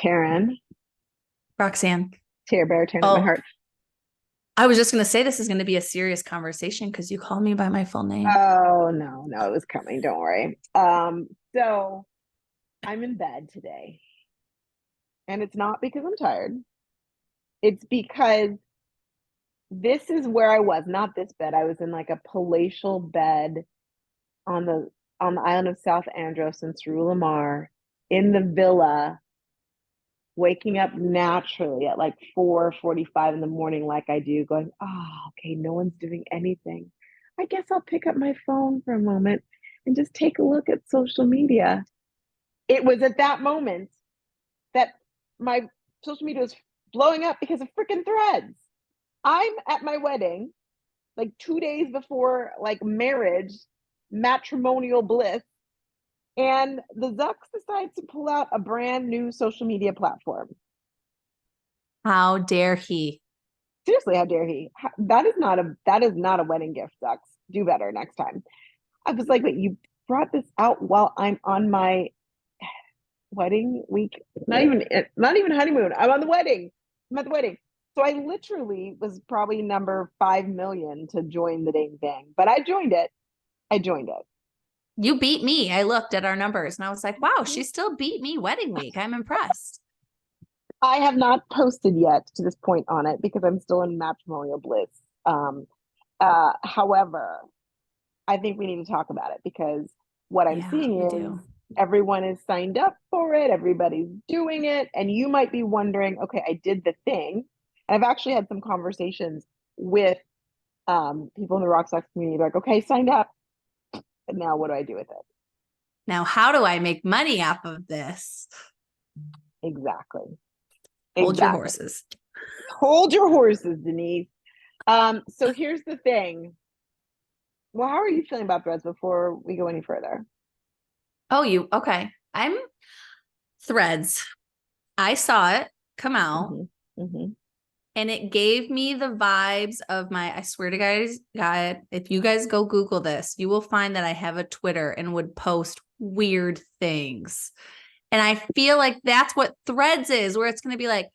Taryn, Roxanne. Tear Bear, Tearing Up My Oh, Heart. I was just going to say this is going to be a serious conversation because you called me by my full name. Oh no, no, it was coming. Don't worry. So I'm in bed today, and it's not because I'm tired. It's because this is where I was, not this bed. I was in like a palatial bed on the island of South Andros in Lamar in the villa, waking up naturally at like 4:45 in the morning, like I do, going, oh, okay, no one's doing anything. I guess I'll pick up my phone for a moment and just take a look at social media. It was at that moment that my social media was blowing up because of freaking threads. I'm at my wedding, like 2 days before like marriage, matrimonial bliss, and the Zucks decides to pull out a brand new social media platform. How dare he? Seriously, how dare he? That is not a wedding gift, Zucks. Do better next time. I was like, wait, you brought this out while I'm on my wedding week? Not even honeymoon. I'm on the wedding. I'm at the wedding. So I literally was probably number 5 million to join the dang thing. But I joined it. I joined it. You beat me. I looked at our numbers and I was like, wow, she still beat me wedding week. I'm impressed. I have not posted yet to this point on it because I'm still in matrimonial bliss. Um, however, I think we need to talk about it because what I'm Yeah, seeing we is do. everyone is signed up for it, everybody's doing it, and you might be wondering, okay, I did the thing. And I've actually had some conversations with people in the Roxtalks community, like, okay, signed up, but now what do I do with it? Now, how do I make money off of this? Exactly. Hold your Exactly. horses. Hold your horses, Denise. So here's the thing. Well, how are you feeling about threads before we go any further? Oh, okay. I'm threads. I saw it come out Mm-hmm. Mm-hmm. and it gave me the vibes of I swear to guys, God, if you guys go Google this, you will find that I have a Twitter and would post weird things. And I feel like that's what threads is, where it's going to be like,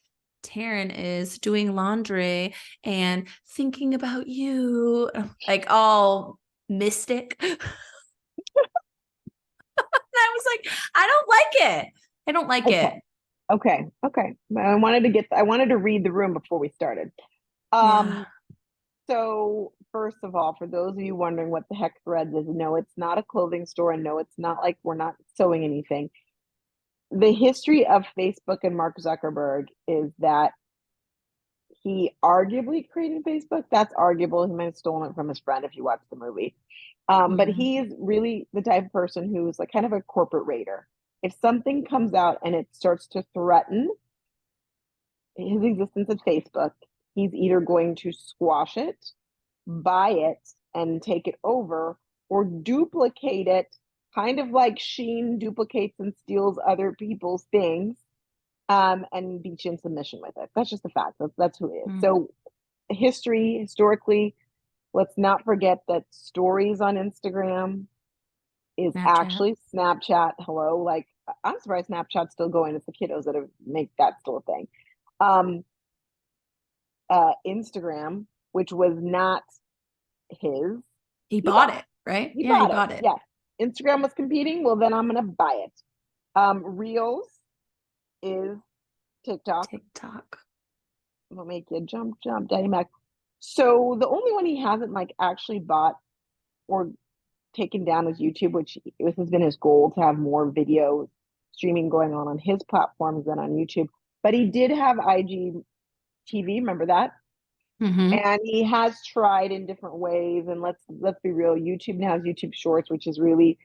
Taryn is doing laundry and thinking about you, like all mystic. And I was like, I don't like it. I don't like Okay. it. Okay. I wanted to read the room before we started. Yeah. Um, so first of all, for those of you wondering what the heck Threads is, no, it's not a clothing store, and no, it's not like we're not sewing anything. The history of Facebook and Mark Zuckerberg is that he arguably created Facebook. That's arguable. He might have stolen it from his friend if you watch the movie. But Yeah. he is really the type of person who's like kind of a corporate raider. If something comes out and it starts to threaten his existence at Facebook, he's either going to squash it, buy it, and take it over, or duplicate it, kind of like Sheen duplicates and steals other people's things, and beat you in submission with it. That's just a fact. That's who he is. Mm. So, historically, let's not forget that stories on Instagram is Snapchat. actually Snapchat. Hello, like I'm surprised Snapchat's still going. It's the kiddos that are, make that still a thing. Um, Instagram, which was not his. He He bought bought. it, right? He Yeah, he bought it. bought it. Yeah. Instagram was competing. Well, then I'm gonna buy it. Reels is TikTok. TikTok. Will make you jump, Daddy Mac. So the only one he hasn't like actually bought or taken down is YouTube, which this has been his goal to have more video streaming going on his platforms than on YouTube. But he did have IGTV. Remember that? Mm-hmm. And he has tried in different ways. And let's be real, YouTube now has YouTube Shorts, which is really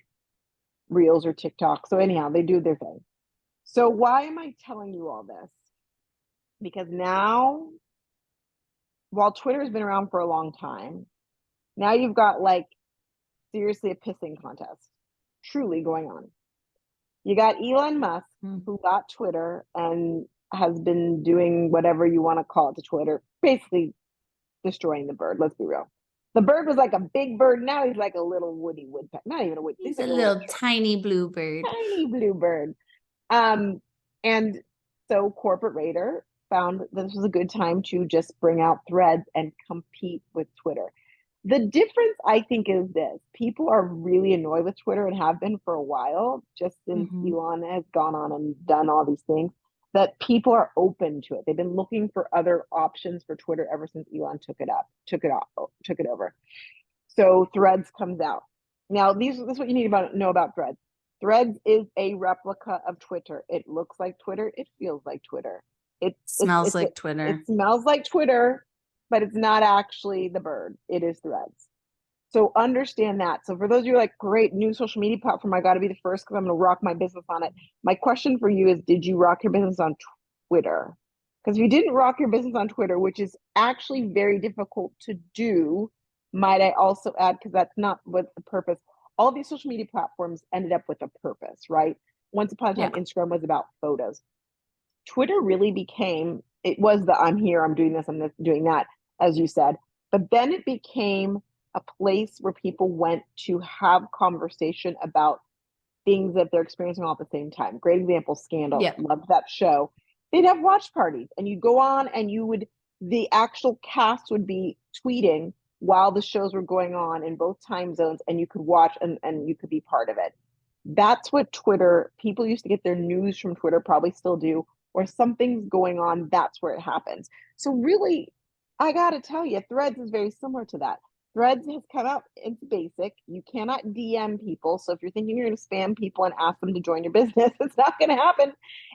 Reels or TikTok. So anyhow, they do their thing. So why am I telling you all this? Because now, while Twitter has been around for a long time, now you've got like seriously a pissing contest truly going on. You got Elon Musk, Mm. who got Twitter and has been doing whatever you want to call it to Twitter, basically destroying the bird. Let's be real. The bird was like a big bird. Now he's like a little woody woodpecker. Not even a wood. He's He's a like a little little tiny blue bird. tiny blue bird. And So Corporate Raider found that this was a good time to just bring out Threads and compete with Twitter. The difference, I think, is this. People are really annoyed with Twitter and have been for a while, just since Elon has gone on and done all these things, that people are open to it. They've been looking for other options for Twitter ever since Elon took it over. So Threads comes out. Now, this is what you need to know about Threads. Threads is a replica of Twitter. It looks like Twitter. It feels like Twitter. Smells like Twitter. It smells like Twitter, but it's not actually the bird. It is Threads. So understand that. So for those of you like, great, new social media platform, I got to be the first because I'm going to rock my business on it. My question for you is, did you rock your business on Twitter? Because if you didn't rock your business on Twitter, which is actually very difficult to do, might I also add, because that's not what the purpose. All of these social media platforms ended up with a purpose, right? Once upon a time, Instagram was about photos. Twitter really became, it was the I'm here, I'm doing this, I'm doing that, as you said. But then it became a place where people went to have conversation about things that they're experiencing all at the same time. Great example, Scandal. Yep. Loved that show. They'd have watch parties and you'd go on and the actual cast would be tweeting while the shows were going on in both time zones, and you could watch and you could be part of it. That's what Twitter, people used to get their news from Twitter, probably still do, or something's going on, that's where it happens. So really, I got to tell you, Threads is very similar to that. Threads has come out, it's basic. You cannot DM people. So if you're thinking you're going to spam people and ask them to join your business, it's not going to happen.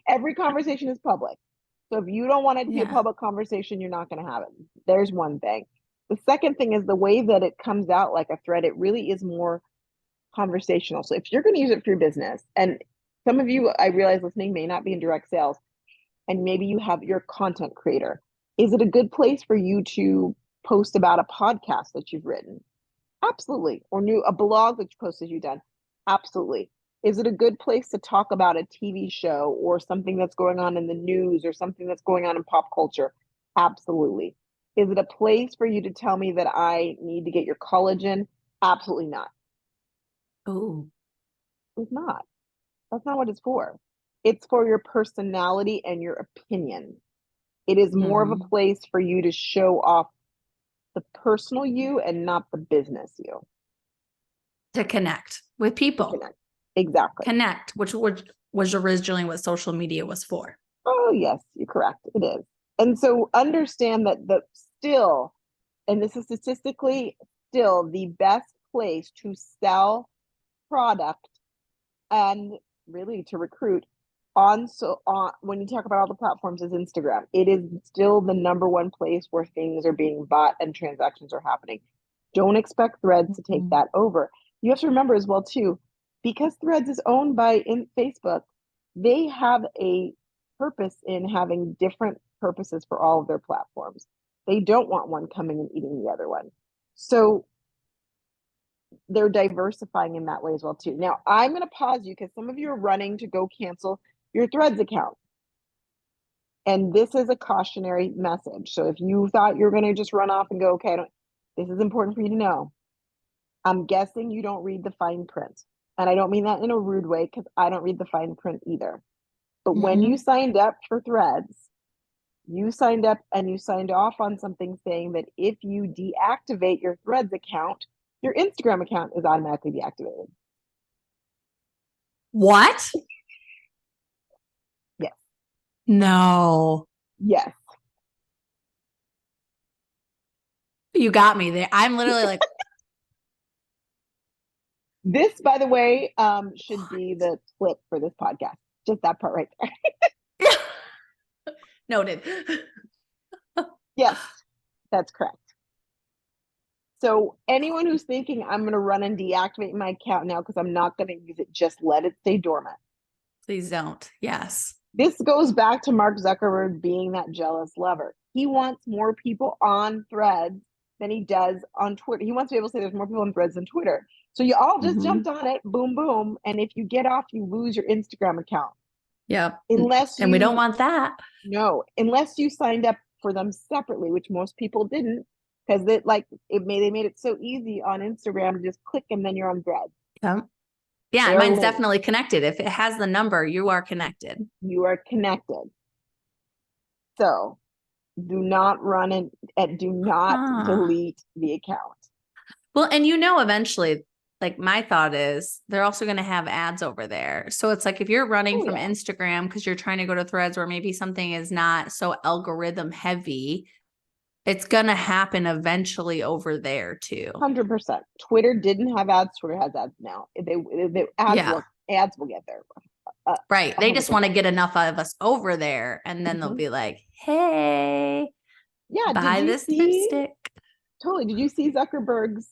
Every conversation is public. So if you don't want it to be a public conversation, you're not going to have it. There's one thing. The second thing is the way that it comes out like a thread, it really is more conversational. So if you're going to use it for your business, and some of you, I realize listening, may not be in direct sales, and maybe you have your content creator. Is it a good place for you to post about a podcast that you've written? Absolutely. Or a blog that you posted you've done? Absolutely. Is it a good place to talk about a TV show or something that's going on in the news or something that's going on in pop culture? Absolutely. Is it a place for you to tell me that I need to get your collagen? Absolutely not. Oh, it's not. That's not what it's for. It's for your personality and your opinion. It is more of a place for you to show off the personal you and not the business you. To connect with people. Connect. Exactly. Connect, which was originally what social media was for. Oh, yes, you're correct. It is. And so understand that still, and this is statistically still the best place to sell product and really to recruit on when you talk about all the platforms is Instagram. It is still the number one place where things are being bought and transactions are happening. Don't expect Threads to take that over. You have to remember as well too, because Threads is owned by Facebook, they have a purpose in having different purposes for all of their platforms. They don't want one coming and eating the other one. So they're diversifying in that way as well too. Now I'm going to pause you because some of you are running to go cancel your Threads account. And this is a cautionary message. So if you thought you're going to just run off and go, okay, this is important for you to know. I'm guessing you don't read the fine print. And I don't mean that in a rude way because I don't read the fine print either. But when you signed up for Threads, you signed up and you signed off on something saying that if you deactivate your Threads account, your Instagram account is automatically deactivated. What? Yes. No. Yes. You got me there. I'm literally like. This, by the way, should be the clip for this podcast. Just that part right there. Noted. Yes, that's correct. So anyone who's thinking I'm going to run and deactivate my account now because I'm not going to use it, just let it stay dormant. Please don't. Yes. This goes back to Mark Zuckerberg being that jealous lover. He wants more people on Threads than he does on Twitter. He wants to be able to say there's more people on Threads than Twitter. So you all just jumped on it, boom, boom. And if you get off, you lose your Instagram account. Yep. And we don't want that. No, unless you signed up for them separately, which most people didn't, because they made it so easy on Instagram to just click and then you're on Threads. Yep. Yeah, mine's definitely connected. If it has the number, you are connected. You are connected. So do not run it and do not Huh. delete the account. Well, and eventually, like my thought is they're also going to have ads over there. So it's like if you're running Oh from yeah. Instagram because you're trying to go to Threads where maybe something is not so algorithm heavy, it's going to happen eventually over there too. 100%. Twitter didn't have ads. Twitter has ads now. They Yeah. ads will get there. Right. They just want to 100%. get enough of us over there. And then they'll Hmm. be like, hey, Yeah. Did buy you this see? lipstick. Totally. Did you see Zuckerberg's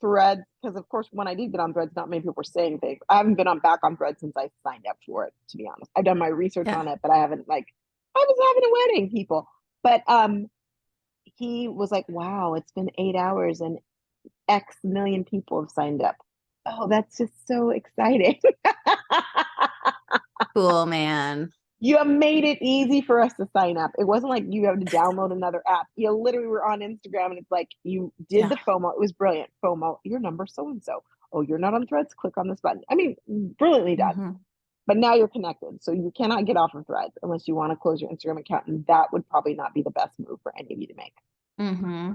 thread? Because of course, when I did get on Threads, not many people were saying things. I haven't been on back on Threads since I signed up for it. To be honest, I've done my research Yeah. on it, but I haven't like. I was having a wedding, people. But he was like, "Wow, it's been 8 hours and X million people have signed up." Oh, that's just so exciting. Cool, man. You have made it easy for us to sign up. It wasn't like you have to download another app. You literally were on Instagram and it's like you did Yeah. the FOMO. It was brilliant. FOMO, your number so and so. Oh, you're not on Threads? Click on this button. I mean, brilliantly done. Mm-hmm. But now you're connected. So you cannot get off of Threads unless you want to close your Instagram account. And that would probably not be the best move for any of you to make. Mm-hmm.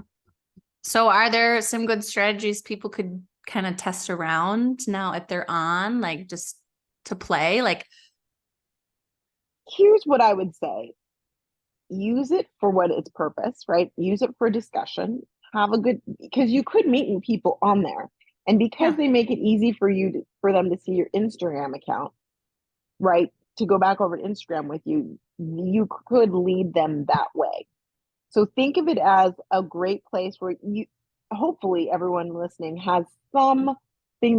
So are there some good strategies people could kind of test around now if they're on, like just to play? Like, Here's what I would say, use it for what its purpose, right? Use it for discussion. Have a good, because you could meet new people on there. And because yeah. they make it easy for for them to see your Instagram account, right? To go back over to Instagram with you, you could lead them that way. So think of it as a great place where you, hopefully everyone listening has something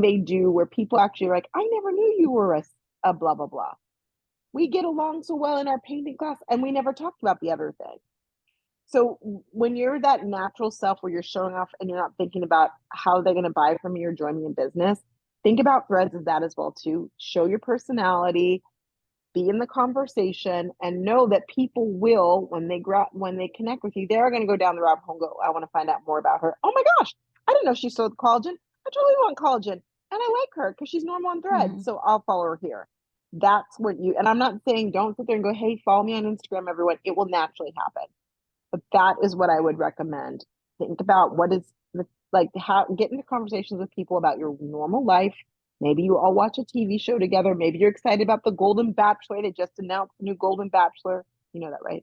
they do where people actually are like, I never knew you were a blah, blah, blah. We get along so well in our painting class and we never talked about the other thing. So when you're that natural self where you're showing off and you're not thinking about how they're going to buy from you or join you in business, think about Threads as that as well too. Show your personality, be in the conversation, and know that people will, when they connect with you, they're going to go down the rabbit hole and go, I want to find out more about her. Oh my gosh, I didn't know she sold collagen. I totally want collagen. And I like her because she's normal on Threads. Mhm. So I'll follow her here. That's what you, and I'm not saying don't sit there and go, hey, follow me on Instagram, everyone. It will naturally happen. But that is what I would recommend. Think about what is like how get into conversations with people about your normal life. Maybe you all watch a TV show together. Maybe you're excited about the Golden Bachelor. They just announced the new Golden Bachelor. You know that, right?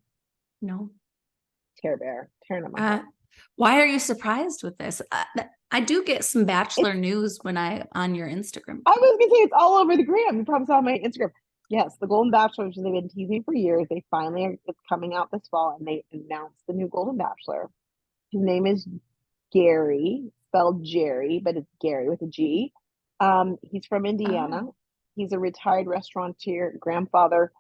No. Care Bear, tearing up my Uh, heart. why are you surprised with this? I do get some Bachelor It's news when I on your Instagram I feed. was gonna say it's all over the gram. You probably saw my Instagram. Yes, the Golden Bachelor, which they've been teasing for years. They finally are, it's coming out this fall, and they announced the new Golden Bachelor. His name is Gary, spelled Jerry, but it's Gary with a G. He's from Indiana. Oh. He's a retired restaurateur, grandfather.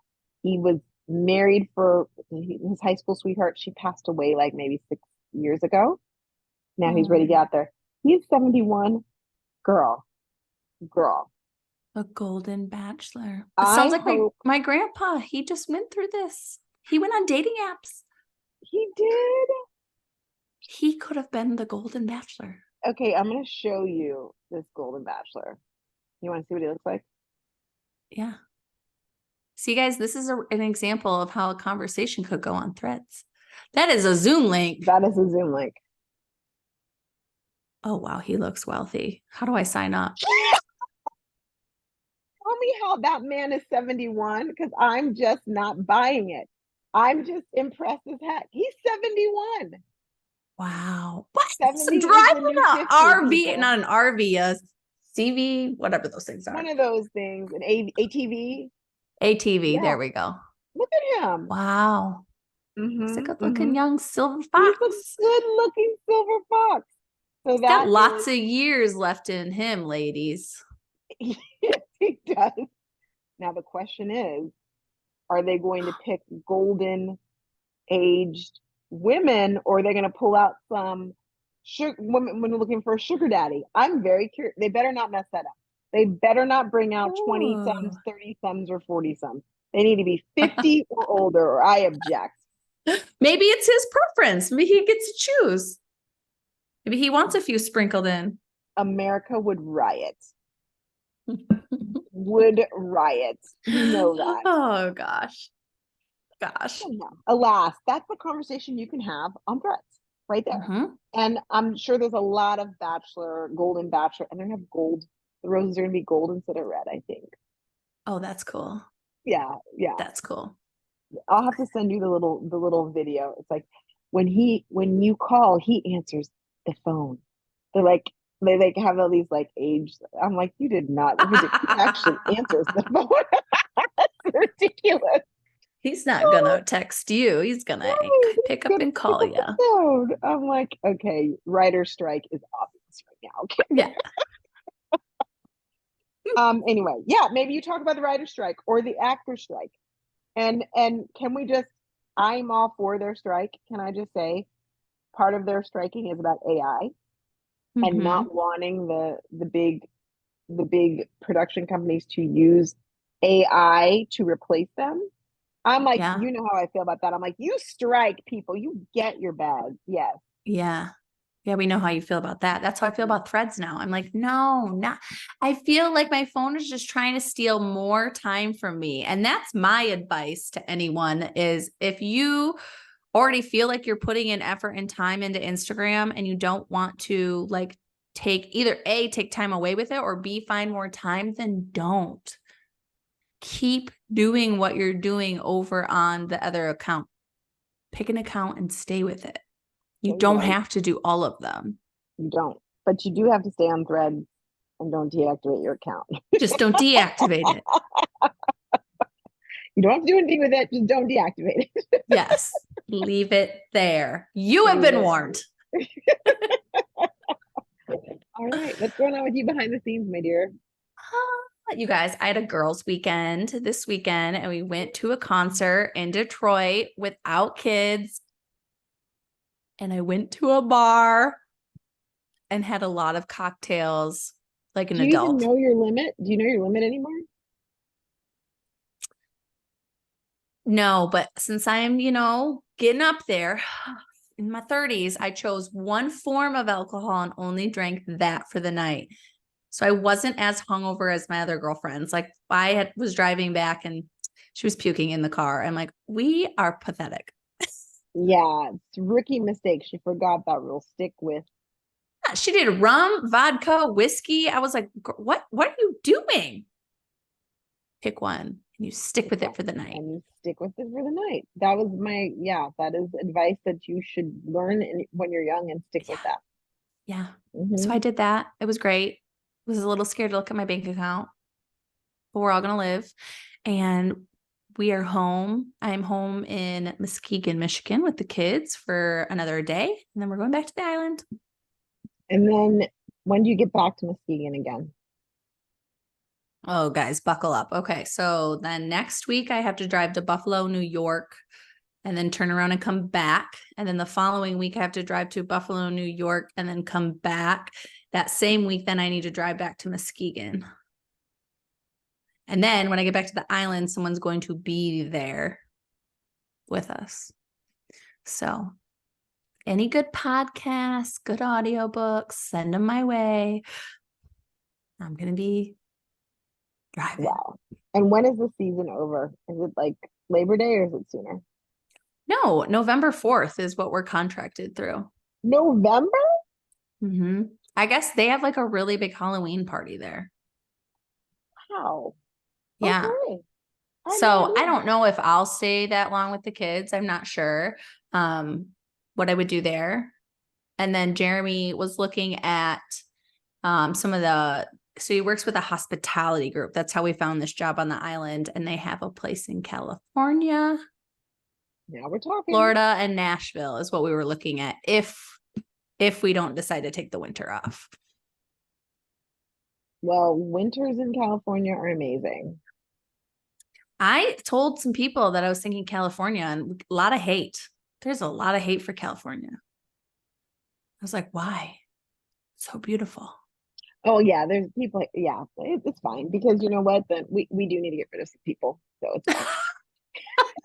He was married for his high school sweetheart. She passed away like maybe 6 years ago. Now he's ready to get Oh, out there. He's 71. Girl, girl. a Golden Bachelor. It sounds I like hope my grandpa. He just went through this. He went on dating apps. he did. He could have been the Golden Bachelor. Okay, I'm gonna show you this Golden Bachelor. You want to see what he looks like? Yeah. See, guys, this is an example of how a conversation could go on Threads. That is a Zoom link. That is a Zoom link. Oh, wow. He looks wealthy. How do I sign up? Tell me how that man is 71 because I'm just not buying it. I'm just impressed as heck. He's 71. Wow. What? So 70 is the driving new an 50, RV, people. not an RV, a CV, whatever those things One are. of those things, an ATV. ATV. Yeah, There we go. look at him. Wow. He's a Mm-hmm, good looking mm-hmm. young silver He's a fox. good looking silver fox. So He's got that lots is, of years left in him, ladies. yes, he does. Now the question is, are they going to pick golden aged women, or are they going to pull out some sugar women when looking for a sugar daddy? I'm very curious. They better not mess that up. They better not bring out 20 Ooh. sums, 30 sums, or 40 sums. They need to be 50 or older, or I object. Maybe it's his preference. Maybe he gets to choose. Maybe he wants a few sprinkled in. America would riot. Would riot. You know that. Oh gosh. Gosh. Anyhow, alas, that's the conversation you can have on Threads right there. Hmm. And I'm sure there's a lot of golden bachelor, and they're gonna have gold. The roses are gonna be gold instead of red, I think. Oh, that's cool. Yeah, yeah. That's cool. I'll have to send you the little video. It's like when you call, he answers the phone. They're like they like have all these like age. I'm like, you did not look at it. He actually answers the phone. That's ridiculous. He's not gonna text you. He's gonna No, he's pick up gonna and pick call up you. the phone. I'm like, okay, writer strike is obvious right now. Okay. Yeah. Anyway, yeah, maybe you talk about the writer strike or the actor strike. And can we just I'm all for their strike. Can I just say part of their striking is about AI and Hmm. not wanting the big production companies to use AI to replace them. I'm like, Yeah. you know how I feel about that. I'm like, you strike people, you get your bag. Yes. Yeah. Yeah, we know how you feel about that. That's how I feel about threads now. I'm like, no, not. I feel like my phone is just trying to steal more time from me. And that's my advice to anyone is if you already feel like you're putting in effort and time into Instagram and you don't want to like take either A, take time away with it or B, find more time, then don't. Keep doing what you're doing over on the other account. Pick an account and stay with it. You Okay, don't well, have to do all of them. you don't. But you do have to stay on thread and don't deactivate your account. Just don't deactivate it. You don't have to do anything with it, just don't deactivate it. Yes. Leave it there. You have Leave been it. warned. All right. What's going on with you behind the scenes, my dear? You guys, I had a girls' weekend this weekend and we went to a concert in Detroit without kids. And I went to a bar and had a lot of cocktails like an Do you even adult. know your limit? Do you know your limit anymore? No, but since I'm, getting up there in my 30s, I chose one form of alcohol and only drank that for the night. So I wasn't as hungover as my other girlfriends. Like was driving back and she was puking in the car. I'm like, we are pathetic. Yeah, it's rookie mistake. She forgot that rule. Stick with. She did rum, vodka, whiskey. I was like, what are you doing? Pick one and you stick with it for the night. And stick with it for the night. That was that is advice that you should learn when you're young and stick with Yeah. that. Yeah. So I Hmm. did that. It was great. I was a little scared to look at my bank account, but we're all going to live. And we are home. I'm home in Muskegon, Michigan with the kids for another day. And then we're going back to the island. And then when do you get back to Muskegon again? Oh, guys, buckle up. Okay. So then next week, I have to drive to Buffalo, New York, and then turn around and come back. And then the following week, I have to drive to Buffalo, New York, and then come back. That same week, then I need to drive back to Muskegon. And then when I get back to the island, someone's going to be there with us. So any good podcasts, good audiobooks, send them my way. I'm going to be driving. Wow. And when is the season over? Is it like Labor Day or is it sooner? No, November 4th is what we're contracted through. November? Mm-hmm. I guess they have like a really big Halloween party there. Wow. Yeah. Okay. I had no So I idea. don't know if I'll stay that long with the kids. I'm not sure what I would do there. And then Jeremy was looking at some of so he works with a hospitality group. That's how we found this job on the island. And they have a place in California, Now we're talking. Florida, and Nashville is what we were looking at if we don't decide to take the winter off. Well, winters in California are amazing. I told some people that I was thinking California and a lot of hate. There's a lot of hate for California. I was like, why? It's so beautiful. Oh yeah, there's people. Yeah, it's fine because you know what? Then we do need to get rid of some people, so it's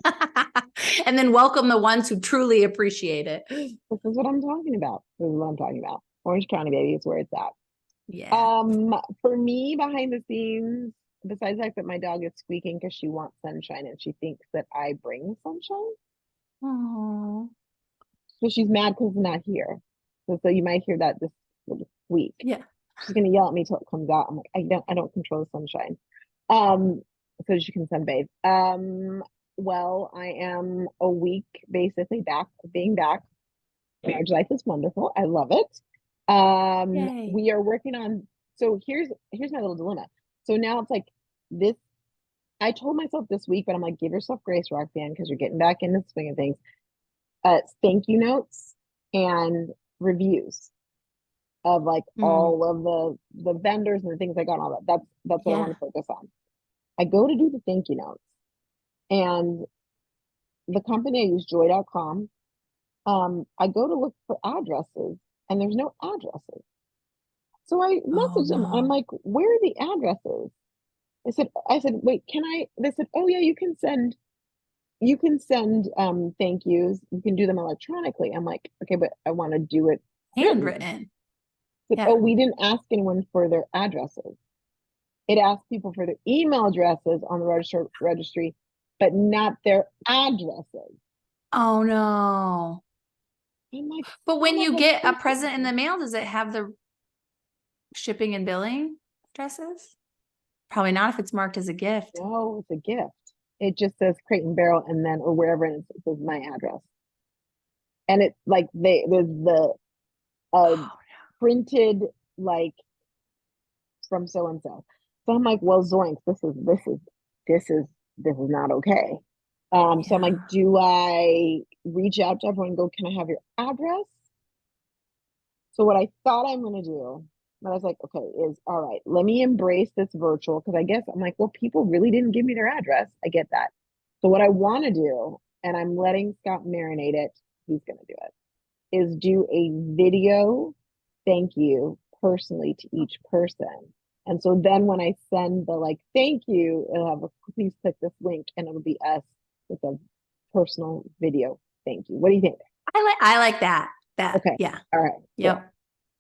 fine. And then welcome the ones who truly appreciate it. This is what I'm talking about. This is what I'm talking about. Orange County, baby, is where it's at. Yeah. For me, behind the scenes, besides the fact that my dog is squeaking because she wants sunshine and she thinks that I bring sunshine. Oh, So she's mad because it's not here. So you might hear that this little squeak. yeah. She's gonna yell at me till it comes out. I'm like, I don't control the sunshine. Um, so she can sunbathe. Well, I am a week basically back being back. Marriage life is wonderful. I love it. Yay. We are working on, so here's my little dilemma. So now it's like this, I told myself this week, but I'm like, give yourself grace, Roxanne, because you're getting back into the swing of things. Thank you notes and reviews of like Mm, all of the vendors and the things I got, and all that. That's what I want yeah. to focus on. I go to do the thank you notes, and the company I use, joy.com, I go to look for addresses, and there's no addresses. So I Oh messaged them. I'm no. like, where are the addresses? I said, wait, can I? They said, oh yeah, you can send thank yous. You can do them electronically. I'm like, okay, but I want to do it written. Handwritten. Said, Yeah. oh, we didn't ask anyone for their addresses. It asked people for their email addresses on the registry, but not their addresses. Oh no. I'm like, But how when am I you supposed to get a post present in the anything? mail, does it have the shipping and billing addresses? Probably not if it's marked as a gift. No, it's a gift. It just says Crate and Barrel, and then or wherever, and it says my address. And it's like there's the Oh printed like from so and so. So I'm like, well, Zoinks, this is not okay. So I'm yeah. like, do I reach out to everyone and go, can I have your address? So what I thought I'm gonna do, but I was like, okay, is all right, let me embrace this virtual because I guess I'm like, well, people really didn't give me their address. I get that. So what I want to do, and I'm letting Scott marinate it, he's gonna do it, is do a video thank you personally to each person. And so then when I send the like thank you, it'll have a please click this link and it'll be us with a personal video thank you. What do you think? I like that. That, Okay. yeah. All right. Cool. Yep.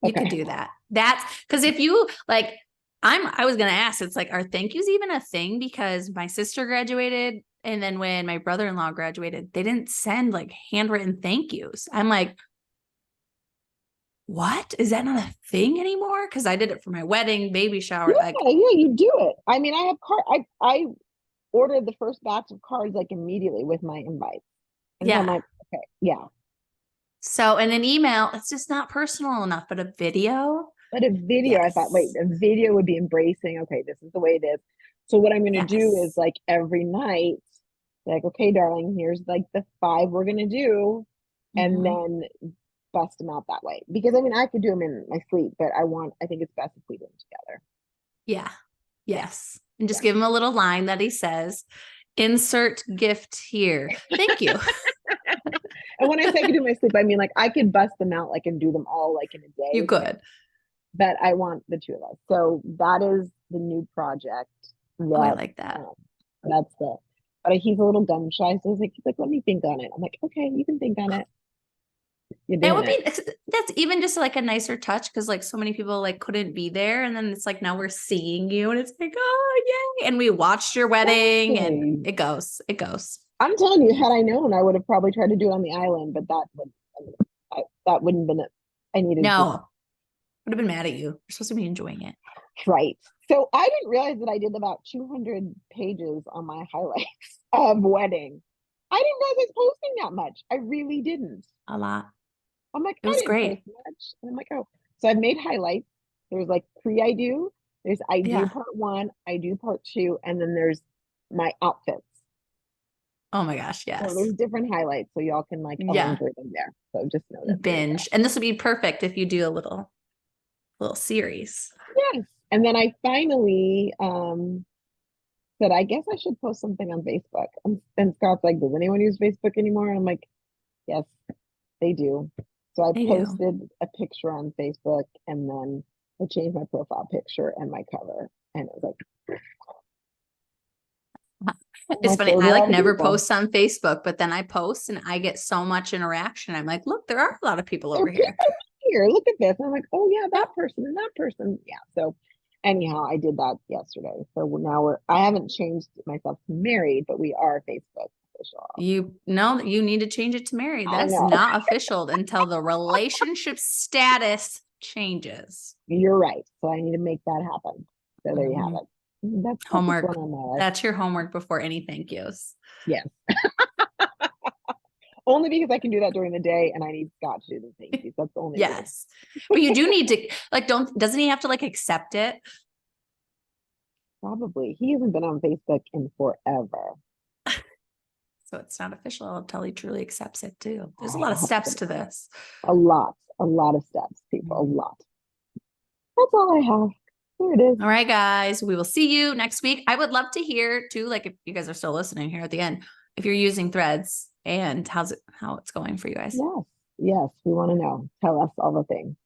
You could Okay. do that. That's because if you like, I was gonna ask, it's like, are thank yous even a thing? Because my sister graduated, and then when my brother-in-law graduated, they didn't send like handwritten thank yous. I'm like, what? Is that not a thing anymore? Because I did it for my wedding, baby shower. Like, Yeah, you do it. I mean, I have I ordered the first batch of cards like immediately with my invite. And so I'm yeah. like, okay, yeah. So in an email, it's just not personal enough, but a video, But a video, I thought, wait, yes. a video would be embracing, okay, this is the way it is. So what I'm going to do is Yes. like every night, like, okay, darling, here's like the five we're going to do. And Mm-hmm. then bust them out that way. Because I mean, I could do them in my sleep, but I think it's best if we do them together. Yeah. Yeah. Yes. And just Yeah. give him a little line that he says, insert gift here. Thank you. And when I say I could do my sleep, I mean like I could bust them out like and do them all like in a You day, could. but I want the two of us. So that is the new project Oh, I that like that. that's the but he's a little gun shy, so he's like, let me think on it. I'm like, okay, you can think on it. You're It doing would it. be that's even just like a nicer touch because like so many people like couldn't be there, and then it's like now we're seeing you, and it's like, oh yay. And we watched your wedding, and Exactly. it goes. I'm telling you, had I known, I would have probably tried to do it on the island, but that wouldn't have been it. I needed just No, would have been mad at you. You're supposed to be enjoying it. right. So I didn't realize that I did about 200 pages on my highlights of wedding. I didn't realize I was posting that much. I really didn't. A lot. I'm like, It I was didn't post great. much. And I'm like, oh, so I've made highlights. There's like three I do. There's I do Yeah. part one, I do part two, and then there's my outfits. Oh my gosh, So yes. there's different highlights, so y'all can like all Yeah. enjoy them there. So just know that there you go. Binge. And this would be perfect if you do a little series. Yes. And then I finally said, I guess I should post something on Facebook. And Scott's like, does anyone use Facebook anymore? And I'm like, yes, they do. So I They do. posted a picture on Facebook and then I changed my profile picture and my cover. And it was It's like funny. there's a I like lot of never people. post on Facebook, but then I post and I get so much interaction. I'm like, look, there are a lot of people There are over here. people here. Look at this. And I'm like, oh yeah, Yep. that person and that person. Yeah. So Anyhow, I did that yesterday. So now I haven't changed myself to married, but we are Facebook official. You know that you need to change it to married. I That's know. not official until the relationship status changes. You're right. So I need to make that happen. So there you have Mhm. it. That's what's Homework. going on in my life. That's your homework before any thank yous. Yes. Only because I can do that during the day and I need Scott to do the things. That's the only reason. Yes. But you do need to like, doesn't he have to like accept it? Probably. He hasn't been on Facebook in forever. So it's not official until he truly accepts it too. There's a I lot of hope steps so. to this. A lot of steps, people, a lot. That's all I have. There it is. All right, guys, we will see you next week. I would love to hear too, like if you guys are still listening here at the end, if you're using Threads and how it's going for you guys. Yes. Yes. We want to know. Tell us all the things.